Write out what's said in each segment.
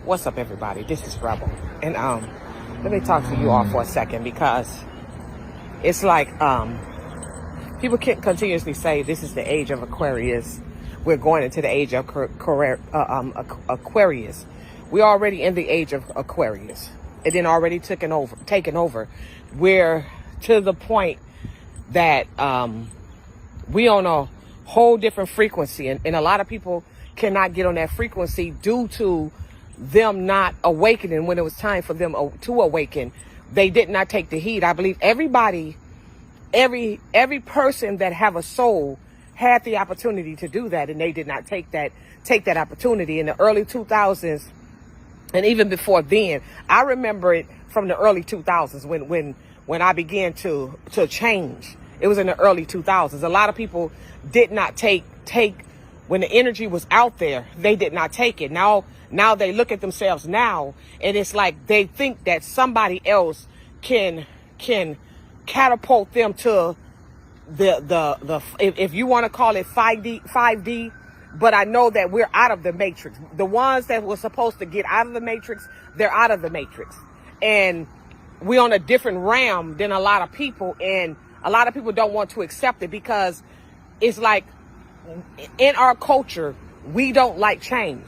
What's up, everybody? This is Rabel, and let me talk to you all for a second, because it's like people can continuously say this is the age of Aquarius. We're going into the age of Aquarius. We're already in the age of Aquarius. It then already taken over. We're to the point that we on a whole different frequency, and a lot of people cannot get on that frequency due to them not awakening when it was time for them to awaken. They did not take the heed. I believe everybody, every person that have a soul had the opportunity to do that, and they did not take that opportunity in the early 2000s. And even before then, I remember it from the early 2000s when I began to change. It was in the early 2000s. A lot of people did not take when the energy was out there. They did not take it. Now they look at themselves now, and it's like they think that somebody else can catapult them to the if you want to call it 5D. But I know that we're out of the matrix. The ones that were supposed to get out of the matrix, they're out of the matrix. And we're on a different realm than a lot of people. And a lot of people don't want to accept it, because it's like in our culture, we don't like change.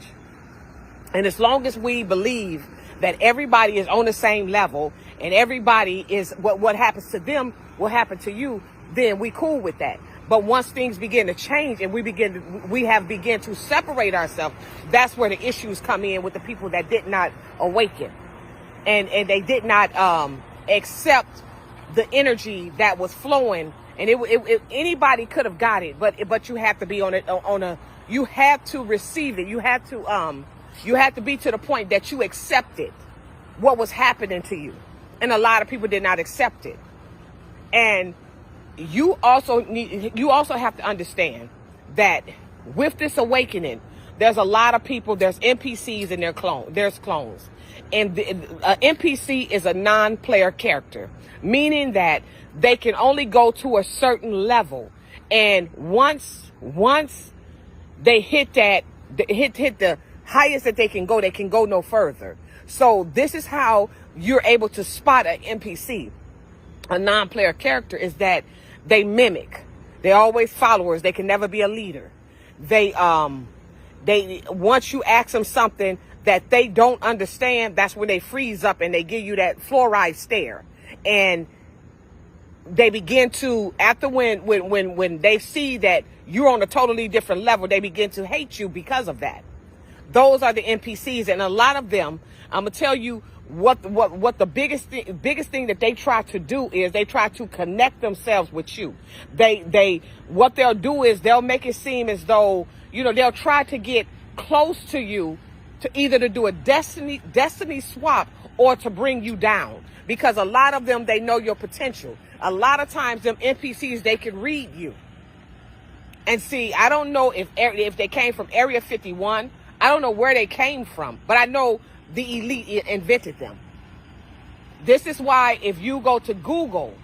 And as long as we believe that everybody is on the same level and everybody is what happens to them will happen to you, then we cool with that. But once things begin to change and we have begun to separate ourselves, that's where the issues come in with the people that did not awaken, and they did not accept the energy that was flowing. And it anybody could have got it, but you have to be you have to receive it. You have to be to the point that you accepted what was happening to you. And a lot of people did not accept it. And you also have to understand that with this awakening, there's a lot of people, there's NPCs and there's clones. And the NPC is a non-player character, meaning that they can only go to a certain level. And once they hit the highest that they can go no further. So this is how you're able to spot an NPC, a non-player character, is that they mimic. They're always followers. They can never be a leader. They once you ask them something that they don't understand, that's when they freeze up and they give you that fluoride stare. And they begin to, after when they see that you're on a totally different level, they begin to hate you because of that. Those are the NPCs, and a lot of them, I'm gonna tell you what the biggest thing that they try to do is they try to connect themselves with you. What they'll do is they'll make it seem as though, they'll try to get close to you to either to do a destiny swap or to bring you down, because a lot of them, they know your potential. A lot of times them NPCs, they can read you. And see, I don't know if they came from Area 51. I don't know where they came from, but I know the elite invented them. This is why if you go to Google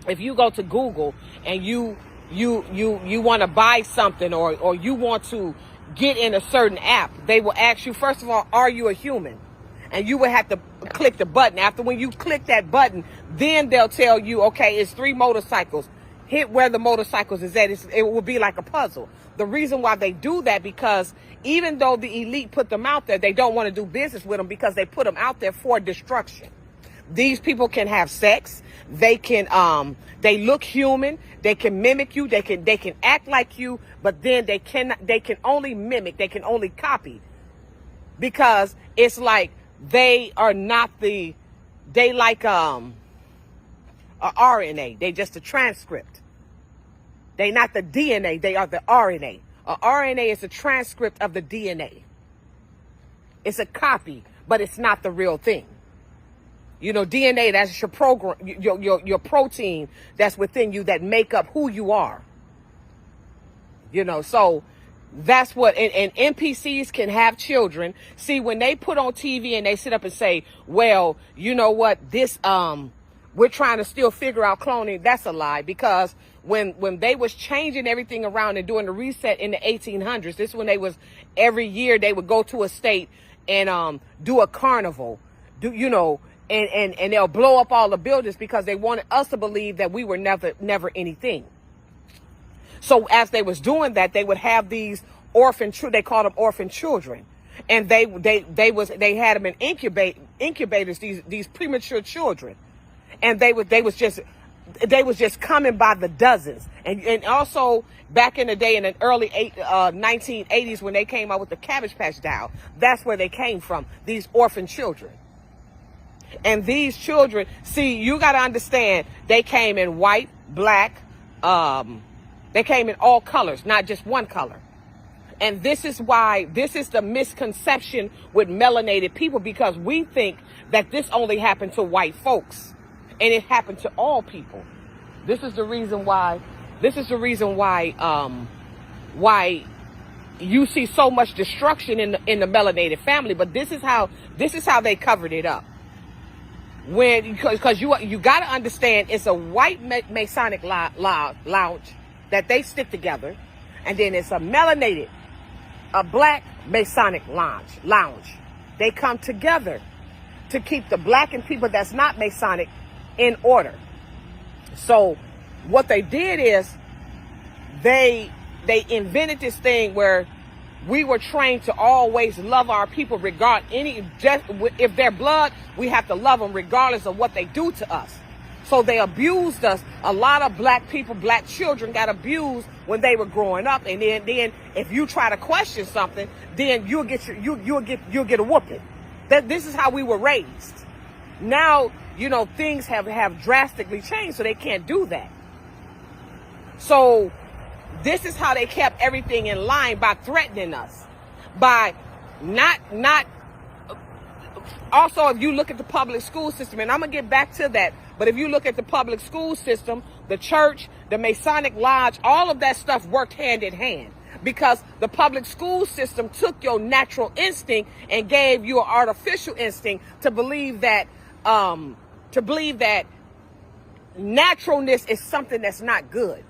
and you want to buy something or you want to get in a certain app, they will ask you, first of all, are you a human? And you will have to click the button. After when you click that button, then they'll tell you, okay, it's 3 motorcycles. Hit where the motorcycles is at. It will be like a puzzle. The reason why they do that, because even though the elite put them out there, they don't want to do business with them, because they put them out there for destruction. These people can have sex. They can, they look human. They can mimic you. They can act like you, but then they can only mimic. They can only copy, because it's like they are not they like, a RNA. They just a transcript. They not the DNA. They are the RNA. A RNA is a transcript of the DNA. It's a copy, but it's not the real thing. DNA, that's your program, your protein that's within you that make up who you are. So that's what, and NPCs can have children. See, when they put on TV and they sit up and say, well, you know what, this, we're trying to still figure out cloning, that's a lie, because when they was changing everything around and doing the reset in the 1800s, this is when they was, every year they would go to a state and do a carnival, and they'll blow up all the buildings because they wanted us to believe that we were never anything. So as they was doing that, they would have these they called them orphan children. And they had them in incubators, these premature children. And they was just coming by the dozens. And also back in the day, in the early 1980s, when they came out with the Cabbage Patch Doll, that's where they came from, these orphan children. And these children, see, you got to understand, they came in white, black, they came in all colors, not just one color. And this is the misconception with melanated people, because we think that this only happened to white folks, and it happened to all people. This is the reason why you see so much destruction in the melanated family. But this is how they covered it up. Because you got to understand, it's a white Masonic lounge that they stick together, and then it's a black Masonic lounge. They come together to keep the black and people that's not Masonic in order. So what they did is they invented this thing where we were trained to always love our people, if they're blood, we have to love them regardless of what they do to us. So they abused us. A lot of black people, black children got abused when they were growing up. And then if you try to question something, then you'll get a whooping. This is how we were raised. Now, things have drastically changed, so they can't do that. So this is how they kept everything in line, by threatening us, by not. Also, if you look at the public school system, and I'm going to get back to that, but if you look at the public school system, the church, the Masonic Lodge, all of that stuff worked hand in hand, because the public school system took your natural instinct and gave you an artificial instinct to believe that naturalness is something that's not good.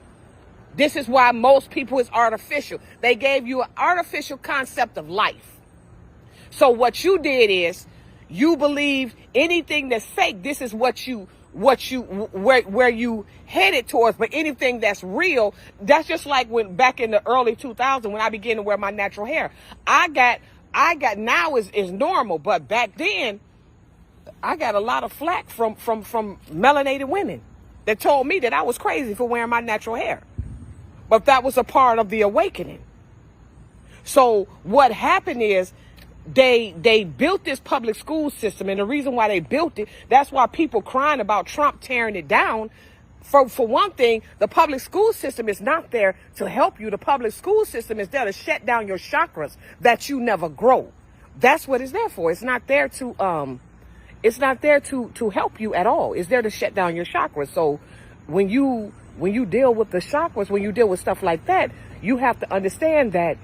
This is why most people is artificial. They gave you an artificial concept of life. So what you did is, you believe anything that's fake, this is where you headed towards. But anything that's real, that's just like when back in the early 2000s, when I began to wear my natural hair. I got now is normal, but back then I got a lot of flack from melanated women that told me that I was crazy for wearing my natural hair. But that was a part of the awakening. So what happened is, they built this public school system, and the reason why they built it, that's why people crying about Trump tearing it down. For one thing, the public school system is not there to help you. The public school system is there to shut down your chakras that you never grow. That's what it's there for. It's not there to help you at all. It's there to shut down your chakras. So when you deal with the chakras, when you deal with stuff like that, you have to understand that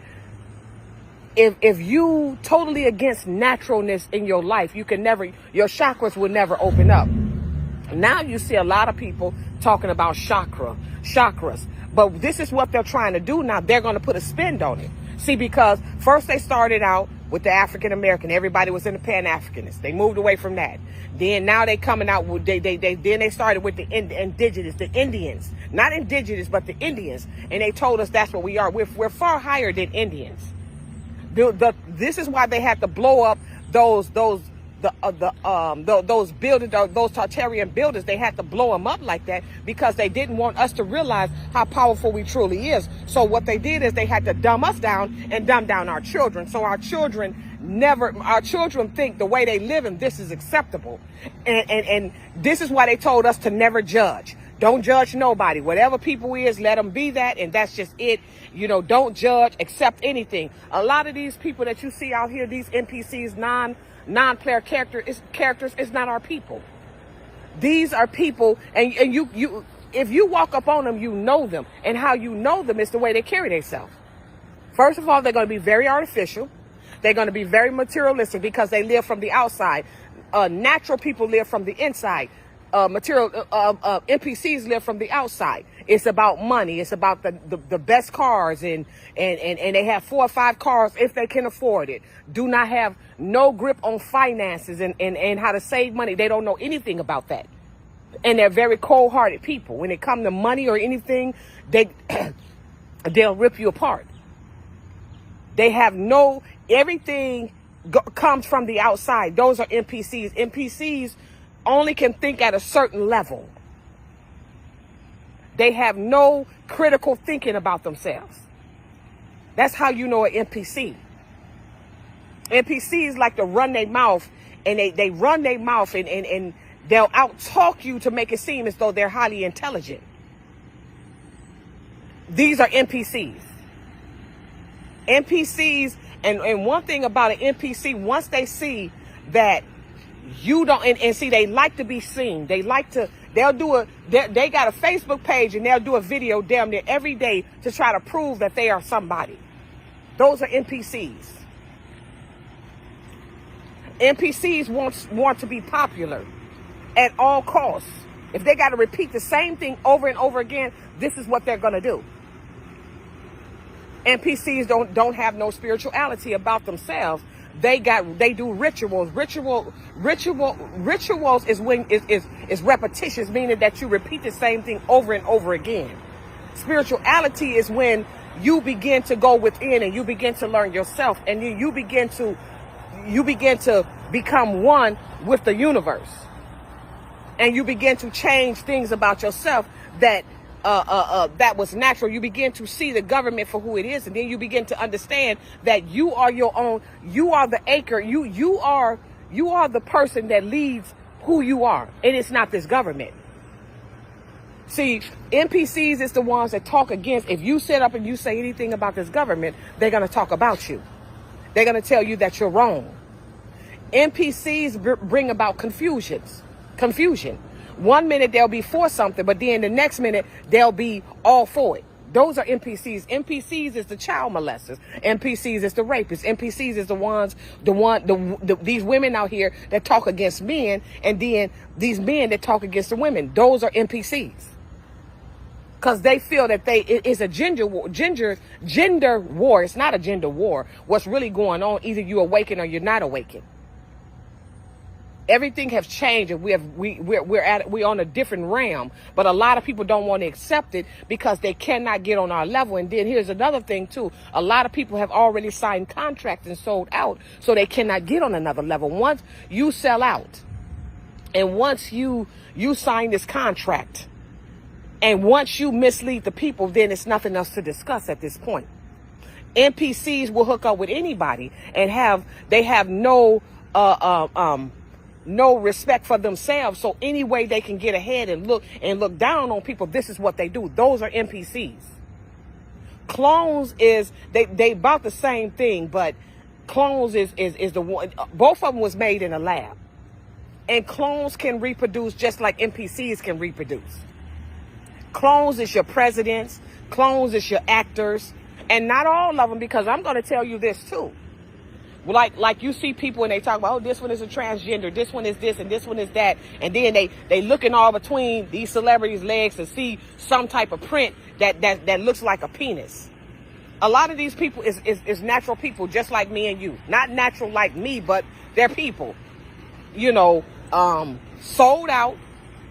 if you totally against naturalness in your life, your chakras will never open up. Now you see a lot of people talking about chakras, but this is what they're trying to do now. They're going to put a spin on it. See, because first they started out with the African American. Everybody was in the Pan-Africanists. They moved away from that. Then now they coming out with they started with the indigenous, the Indians, not indigenous, but the Indians, and they told us that's what we are. We're far higher than Indians. This is why they had to blow up those buildings, those Tartarian buildings. They had to blow them up like that because they didn't want us to realize how powerful we truly is. So what they did is they had to dumb us down and dumb down our children. So our children think the way they live, and this is acceptable. And this is why they told us to never judge. Don't judge nobody. Whatever people is, let them be that, and that's just it. Don't judge, accept anything. A lot of these people that you see out here, these NPCs, non-player characters, is not our people. These are people, and you if you walk up on them, you know them, and how you know them is the way they carry themselves. First of all, they're going to be very artificial. They're going to be very materialistic because they live from the outside. Natural people live from the inside. NPCs live from the outside. It's about money. It's about the best cars, and they have 4 or 5 cars if they can afford it. Do not have no grip on finances and how to save money. They don't know anything about that. And they're very cold-hearted people. When it comes to money or anything, they'll rip you apart. They have everything comes from the outside. Those are NPCs. NPCs only can think at a certain level. They have no critical thinking about themselves. That's how you know an NPC. NPCs like to run their mouth, and they run their mouth and they'll out-talk you to make it seem as though they're highly intelligent. These are NPCs. NPCs, and one thing about an NPC, once they see that you don't, and see, they like to be seen. They got a Facebook page, and they'll do a video damn near every day to try to prove that they are somebody. Those are NPCs. NPCs want to be popular at all costs. If they got to repeat the same thing over and over again, this is what they're going to do. NPCs don't have no spirituality about themselves. They do rituals. Rituals is when is repetitious, meaning that you repeat the same thing over and over again. Spirituality is when you begin to go within and you begin to learn yourself, and you begin to become one with the universe, and you begin to change things about yourself that was natural. You begin to see the government for who it is, and then you begin to understand that you are your own. You are the anchor. You are the person that leads who you are, and it's not this government. See, NPCs is the ones that talk against. If you sit up and you say anything about this government, they're going to talk about you. They're going to tell you that you're wrong. NPCs bring about confusion. One minute they'll be for something, but then the next minute they'll be all for it. Those are NPCs. NPCs is the child molesters. NPCs is the rapists. NPCs is these women out here that talk against men, and then these men that talk against the women. Those are NPCs. Because they feel that it's a gender war. It's not a gender war. What's really going on, either you awaken or you're not awakened. Everything has changed, and we're on a different realm. But a lot of people don't want to accept it because they cannot get on our level. And then here's another thing too: a lot of people have already signed contracts and sold out, so they cannot get on another level. Once you sell out, and once you sign this contract, and once you mislead the people, then it's nothing else to discuss at this point. NPCs will hook up with anybody, and they have no respect for themselves. So any way they can get ahead and look down on people, this is what they do. Those are NPCs. Clones is they about the same thing, but clones is the one. Both of them was made in a lab, and clones can reproduce just like NPCs can reproduce. Clones is your presidents. Clones is your actors, and not all of them, because I'm going to tell you this too. Like you see people and they talk about, oh, this one is a transgender, this one is this, and this one is that, and then they looking all between these celebrities' legs to see some type of print that looks like a penis. A lot of these people is natural people, just like me and you. Not natural like me, but they're people. Sold out,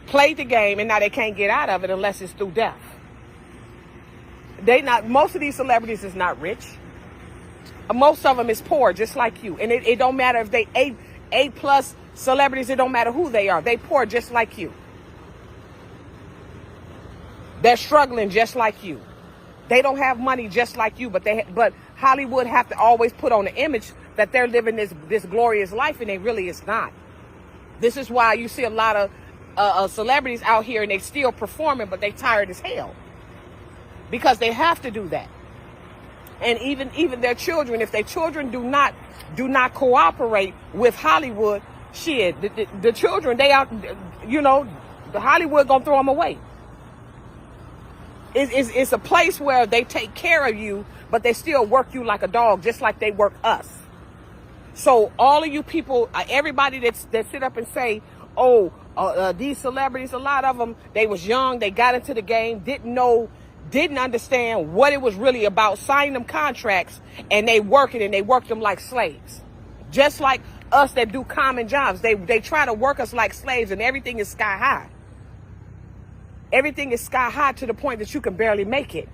played the game, and now they can't get out of it unless it's through death. Most of these celebrities is not rich. Most of them is poor, just like you. And it don't matter if they A+ celebrities, it don't matter who they are. They poor just like you. They're struggling just like you. They don't have money just like you, but Hollywood have to always put on the image that they're living this glorious life, and they really is not. This is why you see a lot of celebrities out here, and they still performing, but they tired as hell. Because they have to do that. And even their children, if their children do not cooperate with Hollywood, shit, the children, they out, the Hollywood gonna throw them away. It's a place where they take care of you, but they still work you like a dog, just like they work us. So all of you people, everybody that sit up and say, these celebrities, a lot of them, they was young, they got into the game, didn't understand what it was really about, signing them contracts, and they work it, and they work them like slaves. Just like us that do common jobs. They try to work us like slaves, and everything is sky high. Everything is sky high to the point that you can barely make it.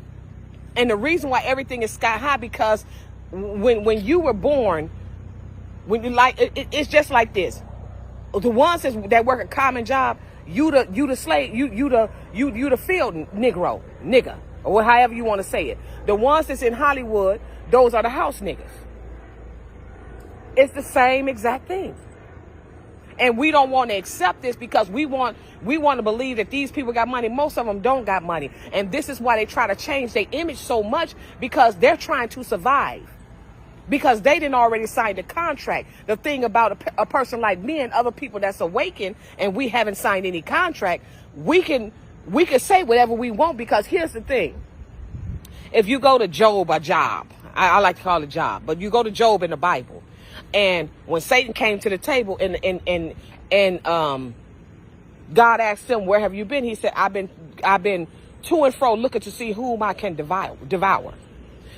And the reason why everything is sky high, because when you were born, when you it's just like this. The ones that work a common job, you the slave, you the field nigga, or however you want to say it. The ones that's in Hollywood, those are the house niggas. It's the same exact thing. And we don't want to accept this because we want to believe that these people got money. Most of them don't got money. And this is why they try to change their image so much, because they're trying to survive. Because they didn't already sign the contract. The thing about a person like me and other people that's awakened and we haven't signed any contract, we can say whatever we want, because here's the thing. If you go to Job, or Job, I like to call it Job, but you go to Job in the Bible, and when Satan came to the table and God asked him, where have you been? He said, I've been to and fro looking to see whom I can devour.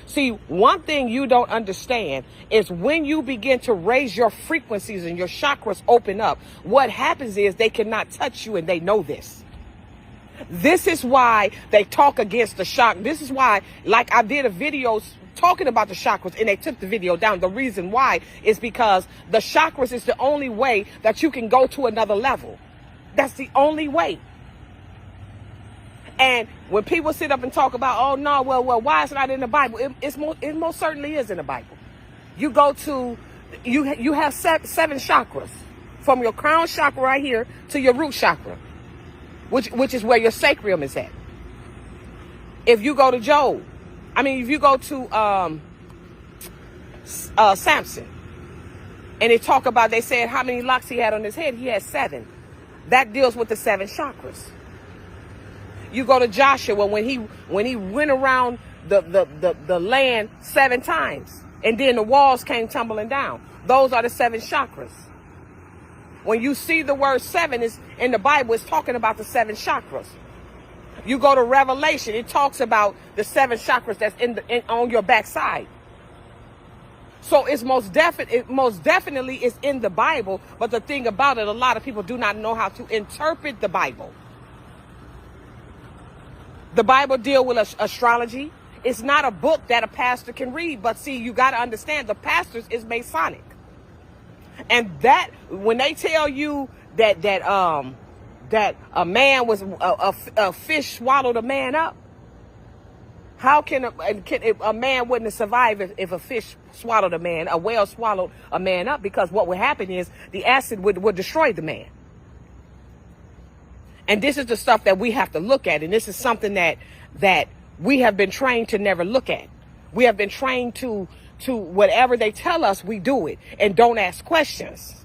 See, one thing you don't understand is when you begin to raise your frequencies and your chakras open up, what happens is they cannot touch you, and they know this. This is why they talk against the chakra. This is why, like I did a video talking about the chakras, and they took the video down. The reason why is because the chakras is the only way that you can go to another level. That's the only way. And when people sit up and talk about, oh no, well, why is it not in the Bible? It most certainly is in the Bible. You go to, you have seven chakras, from your crown chakra right here to your root chakra, which is where your sacrum is at. If you go to Job, if you go to Samson, and they said how many locks he had on his head. He had 7. That deals with the 7 chakras. You go to Joshua, when he went around the land 7 times, and then the walls came tumbling down. Those are the 7 chakras. When you see the word 7 is in the Bible, it's talking about the 7 chakras. You go to Revelation, it talks about the 7 chakras that's on your backside. So it most definitely is in the Bible. But the thing about it, a lot of people do not know how to interpret the Bible. The Bible deals with astrology. It's not a book that a pastor can read. But see, you got to understand, the pastors is Masonic. And that, when they tell you that a man was a fish swallowed a man up, how can a man wouldn't have survived if a fish swallowed a man, a whale swallowed a man up? Because what would happen is the acid would destroy the man. And this is the stuff that we have to look at. And this is something that we have been trained to never look at. We have been trained to whatever they tell us, we do it and don't ask questions.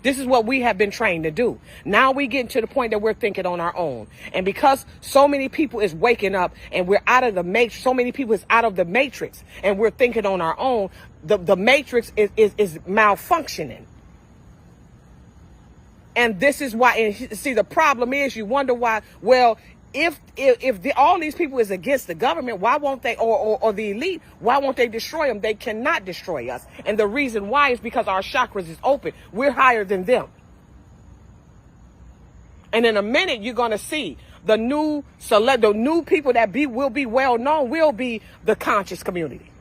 This is what we have been trained to do. Now we get to the point that we're thinking on our own. And because so many people is waking up and we're out of the matrix, so many people is out of the matrix and we're thinking on our own, the matrix is malfunctioning. And this is why, and see, the problem is, you wonder why, well, if all these people is against the government, why won't they, or the elite, why won't they destroy them? They cannot destroy us. And the reason why is because our chakras is open. We're higher than them. And in a minute, you're going to see the new people that will be well known will be the conscious community.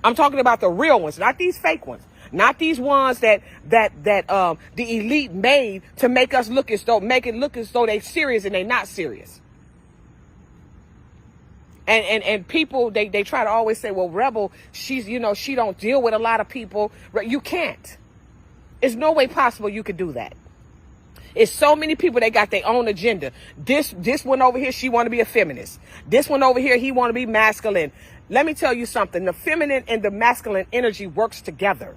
I'm talking about the real ones, not these fake ones. Not these ones that the elite made to make it look as though they serious and they not serious. And people, they try to always say, well, Rebel, she don't deal with a lot of people. You can't. It's no way possible you could do that. It's so many people, they got their own agenda. This one over here, she want to be a feminist. This one over here, he want to be masculine. Let me tell you something. The feminine and the masculine energy works together.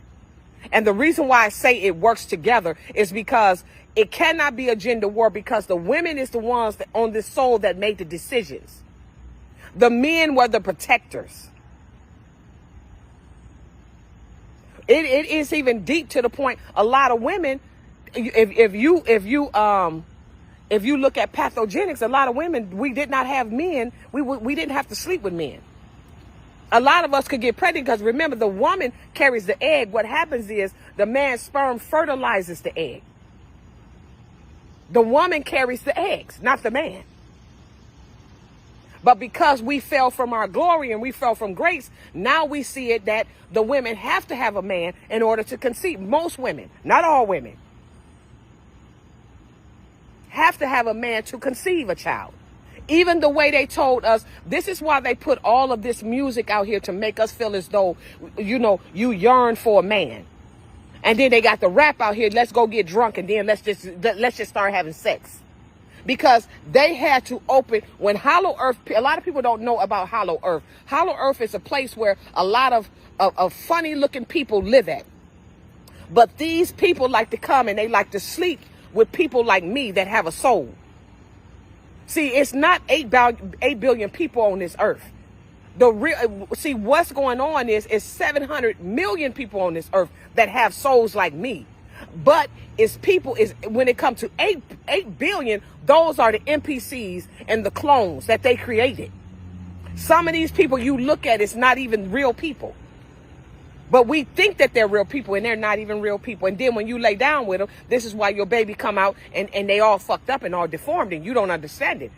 And the reason why I say it works together is because it cannot be a gender war, because the women is the ones that on the soul that made the decisions. The men were the protectors. It is even deep to the point, a lot of women, if you look at pathogenics, a lot of women, we did not have men. We didn't have to sleep with men. A lot of us could get pregnant because remember, the woman carries the egg. What happens is the man's sperm fertilizes the egg. The woman carries the eggs, not the man. But because we fell from our glory and we fell from grace, now we see it that the women have to have a man in order to conceive. Most women, not all women, have to have a man to conceive a child. Even the way they told us, this is why they put all of this music out here to make us feel as though, you yearn for a man. And then they got the rap out here, let's go get drunk and then let's just start having sex. Because they had to open, when Hollow Earth, a lot of people don't know about Hollow Earth. Hollow Earth is a place where a lot of funny looking people live at. But these people like to come and they like to sleep with people like me that have a soul. See, it's not 8 billion people on this earth. See, what's going on is 700 million people on this earth that have souls like me. But when it comes to 8 billion, those are the NPCs and the clones that they created. Some of these people you look at, it's not even real people. But we think that they're real people and they're not even real people. And then when you lay down with them, this is why your baby come out and they all fucked up and all deformed and you don't understand it.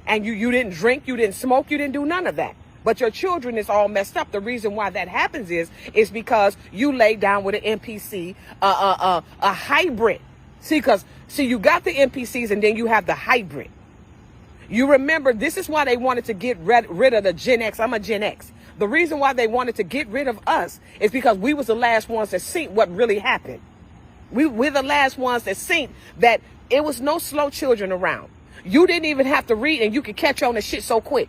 And you didn't drink, you didn't smoke, you didn't do none of that. But your children is all messed up. The reason why that happens is because you lay down with an NPC, a hybrid. See, you got the NPCs and then you have the hybrid. You remember, this is why they wanted to get rid of the Gen X. I'm a Gen X. The reason why they wanted to get rid of us is because we was the last ones that seen what really happened. We're the last ones that seen that it was no slow children around. You didn't even have to read and you could catch on the shit so quick.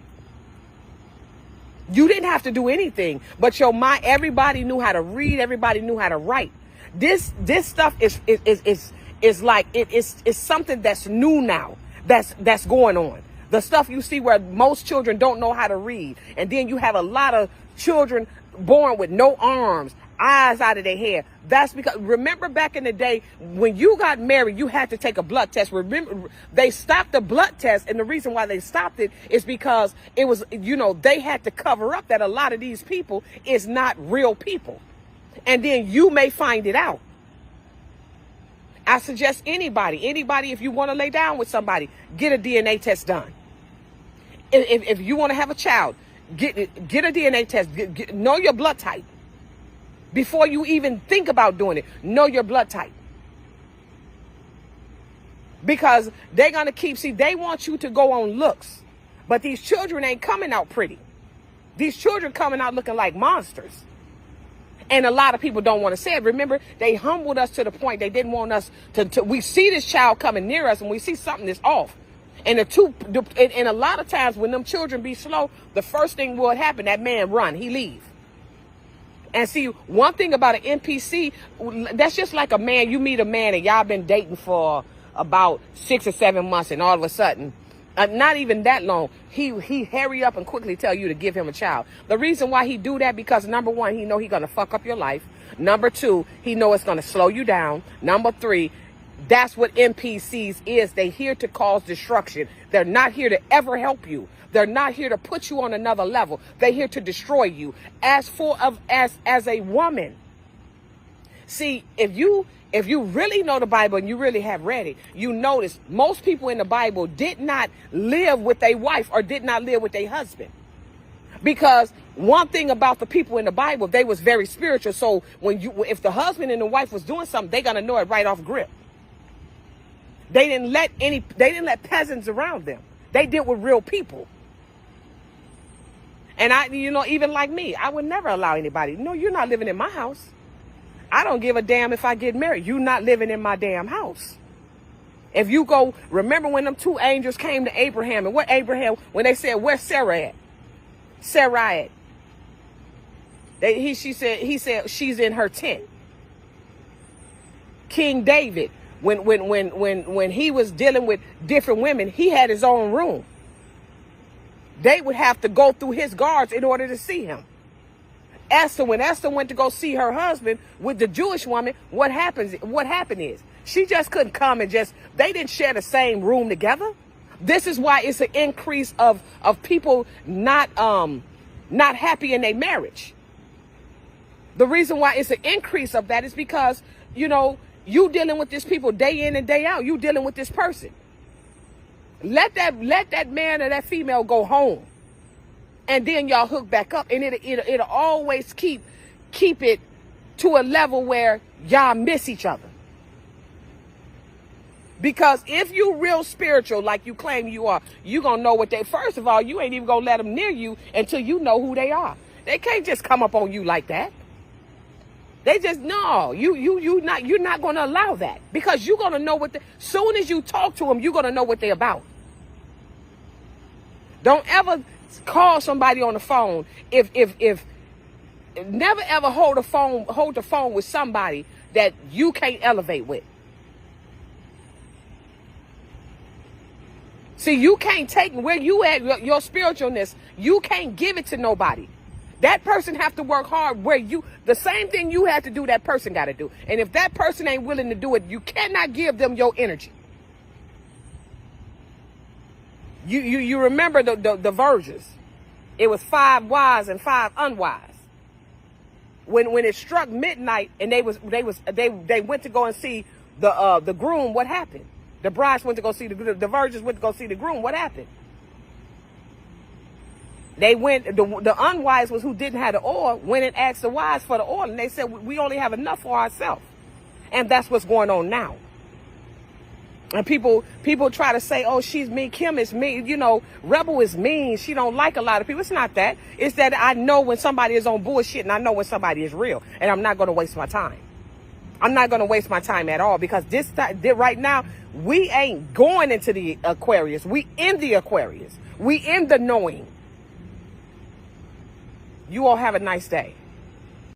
You didn't have to do anything, but your mind, everybody knew how to read. Everybody knew how to write. This stuff is like, it's something that's new now. That's going on. The stuff you see where most children don't know how to read. And then you have a lot of children born with no arms, eyes out of their head. That's because, remember back in the day, when you got married, you had to take a blood test. Remember, they stopped the blood test. And the reason why they stopped it is because it was, they had to cover up that a lot of these people is not real people. And then you may find it out. I suggest anybody, if you want to lay down with somebody, get a DNA test done. If you want to have a child, get a DNA test. Know your blood type. Before you even think about doing it, know your blood type. Because they're going to they want you to go on looks. But these children ain't coming out pretty. These children coming out looking like monsters. And a lot of people don't want to say it. Remember, they humbled us to the point they didn't want us to we see this child coming near us and we see something that's off. And and a lot of times when them children be slow, the first thing will happen, that man run, he leave. And see, one thing about an NPC, that's just like a man. You meet a man and y'all been dating for about 6 or 7 months and all of a sudden, not even that long, he hurry up and quickly tell you to give him a child. The reason why he do that, because number one, he know he gonna fuck up your life. Number two, he know it's gonna slow you down. Number three, that's what NPCs is. They here to cause destruction. They're not here to ever help you. They're not here to put you on another level. They're here to destroy you. As a woman, see, if you really know the Bible and you really have read it, you notice most people in the Bible did not live with their wife or did not live with their husband. Because one thing about the people in the Bible, they was very spiritual. So if the husband and the wife was doing something, they're gonna know it right off grip. They didn't let peasants around them. They dealt with real people. And even like me, I would never allow anybody. No, you're not living in my house. I don't give a damn if I get married. You're not living in my damn house. If you go, remember when them two angels came to Abraham and when they said, where's Sarah at? Sarah at. He said, she's in her tent. King David, when he was dealing with different women, he had his own room. They would have to go through his guards in order to see him. Esther, when Esther went to go see her husband with the Jewish woman, what happened is she just couldn't come and they didn't share the same room together. This is why it's an increase of people not happy in their marriage. The reason why it's an increase of that is because, you dealing with these people day in and day out. You dealing with this person. Let that man or that female go home. And then y'all hook back up, and it'll always keep it to a level where y'all miss each other. Because if you real spiritual like you claim you are, you gonna know first of all, you ain't even gonna let them near you until you know who they are. They can't just come up on you like that. They just, no, you're not gonna allow that, because you're gonna know soon as you talk to them, you're gonna know what they're about. Don't ever call somebody on the phone if never ever hold the phone with somebody that you can't elevate with. See, you can't take where you at, your spiritualness, you can't give it to nobody. That person have to work hard the same thing you have to do, that person got to do. And if that person ain't willing to do it, you cannot give them your energy. You remember the virgins. It was 5 wise and 5 unwise. When it struck midnight and they went to go and see the groom, what happened? The brides went to go see the virgins went to go see the groom. What happened? They went, the unwise was who didn't have the oil, went and asked the wise for the oil, and they said, we only have enough for ourselves. And that's what's going on now. And people try to say, oh, she's mean, Kim is mean, Rebel is mean, she don't like a lot of people. It's not that. It's that I know when somebody is on bullshit, and I know when somebody is real, and I'm not going to waste my time. I'm not going to waste my time at all, because right now, we ain't going into the Aquarius. We in the Aquarius. We in the knowing. You all have a nice day.